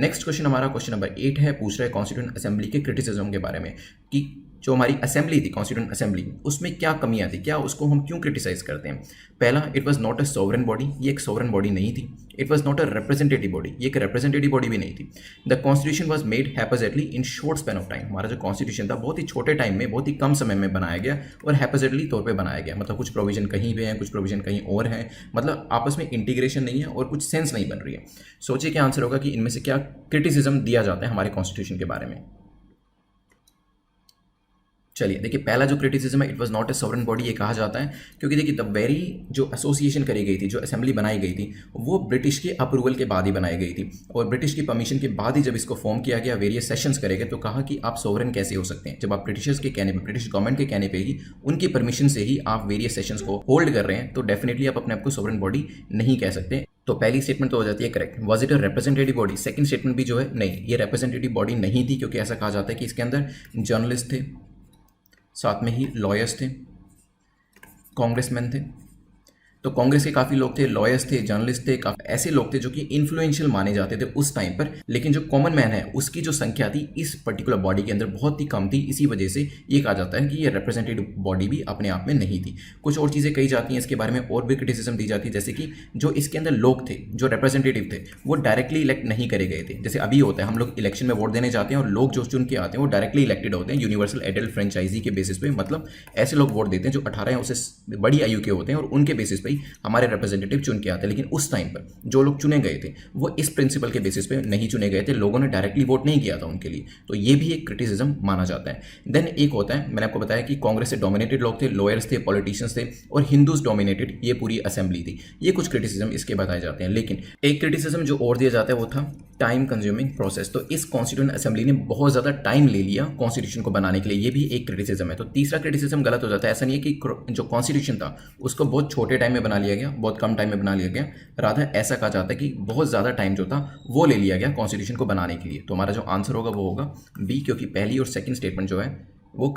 Next question हमारा question number 8 है, पूछ रहा है कॉन्स्टिट्यूएंट असेंबली के क्रिटिसिज्म के बारे में कि जो हमारी असेंबली थी कॉन्स्टिट्यूएंट असेंबली, उसमें क्या कमियां थी, क्या उसको हम क्यों क्रिटिसाइज करते हैं। पहला, it was not a sovereign body, ये एक सोवरेन बॉडी नहीं थी। It was not a representative body, ये एक रिप्रेजेंटेटिव बॉडी भी नहीं थी। The constitution was made haphazardly in short span of time, हमारा जो कॉन्स्टिट्यूशन था बहुत ही छोटे टाइम में, बहुत ही कम समय में बनाया गया और हैपोजेटली तौर पर बनाया गया। मतलब कुछ प्रोविजन कहीं पे है, कुछ प्रोविजन कहीं और है, मतलब आपस में इंटीग्रेशन नहीं है और कुछ सेंस नहीं बन रही है। सोचिए क्या आंसर होगा कि इनमें से क्या क्रिटिसिज्म दिया जाता है हमारे कॉन्स्टिट्यूशन के बारे में। चलिए देखिए, पहला जो क्रिटिसिज्म है, it was not a sovereign body, ये कहा जाता है क्योंकि देखिए द वेरी जो एसोसिएशन करी गई थी, जो असेंबली बनाई गई थी, वो ब्रिटिश के अप्रूवल के बाद ही बनाई गई थी और ब्रिटिश की परमिशन के बाद ही जब इसको फॉर्म किया गया, वेरियस सेशंस करे गए, तो कहा कि आप सॉवरेन कैसे हो सकते हैं जब आप ब्रिटिशर्स के कहने पर, ब्रिटिश गवर्नमेंट के कहने पर ही, उनकी परमिशन से ही आप वेरियस सेशंस को होल्ड कर रहे हैं, तो डेफिनेटली आप अपने आप को सॉवरेन बॉडी नहीं कह सकते। तो पहली स्टेटमेंट तो हो जाती है correct. Was it a representative body, second statement भी जो है नहीं, ये रिप्रेजेंटेटिव बॉडी नहीं थी क्योंकि ऐसा कहा जाता है कि इसके अंदर जर्नलिस्ट थे, साथ में ही लॉयर्स थे, कांग्रेसमैन थे। तो कांग्रेस के काफ़ी लोग थे, लॉयर्स थे, जर्नलिस्ट थे, काफ़ी ऐसे लोग थे जो कि इन्फ्लुएंशियल माने जाते थे उस टाइम पर। लेकिन जो कॉमन मैन है उसकी जो संख्या थी इस पर्टिकुलर बॉडी के अंदर बहुत ही कम थी, इसी वजह से ये कहा जाता है कि ये रिप्रेजेंटेटिव बॉडी भी अपने आप में नहीं थी। कुछ और चीज़ें कही जाती हैं इसके बारे में, और भी क्रिटिसिज्म दी जाती है, जैसे कि जो इसके अंदर लोग थे, जो रिप्रेजेंटेटिव थे, वो डायरेक्टली इलेक्ट नहीं करे गए थे। जैसे अभी होता है, हम लोग इलेक्शन में वोट देने जाते हैं और लोग जो चुन के आते हैं वो डायरेक्टली इलेक्टेड होते हैं यूनिवर्सल एडल्ट फ्रेंचाइजी के बेसिस पे। मतलब ऐसे लोग वोट देते हैं जो 18 या उससे बड़ी आयु के होते हैं और उनके बेसिस पे ही हमारे रिप्रेजेंटेटिव चुन के आते हैं। लेकिन उस टाइम पर जो लोग चुने गए थे वो इस प्रिंसिपल के बेसिस पे नहीं चुने गए थे, लोगों ने डायरेक्टली वोट नहीं किया था उनके लिए, तो ये भी एक क्रिटिसिज्म माना जाता है। देन एक होता है, मैंने आपको बताया कि कांग्रेस से डोमिनेटेड लोग थे, लॉयर्स थे, पॉलिटिशियंस थे और हिंदूज डोमिनेटेड ये पूरी असेंबली थी। ये कुछ क्रिटिसिज्म इसके बताए जाते हैं। लेकिन एक क्रिटिसिज्म जो और दिया जाता है वो था टाइम कंज्यूमिंग प्रोसेस। तो इस कॉन्स्टिट्यूएंट असेंबली ने बहुत ज़्यादा टाइम ले लिया कॉन्स्टिट्यूशन को बनाने के लिए, ये भी एक क्रिटिसिज्म है। तो तीसरा क्रिटिसिज्म गलत हो जाता है। ऐसा नहीं है कि जो कॉन्स्टिट्यूशन था उसको बहुत छोटे टाइम में बना लिया गया, बहुत कम टाइम में बना लिया गया, रादर ऐसा कहा जाता है कि बहुत ज़्यादा टाइम जो था वो ले लिया गया कॉन्स्टिट्यूशन को बनाने के लिए। तो हमारा जो आंसर होगा वो होगा बी, क्योंकि पहली और सेकंड स्टेटमेंट जो है वो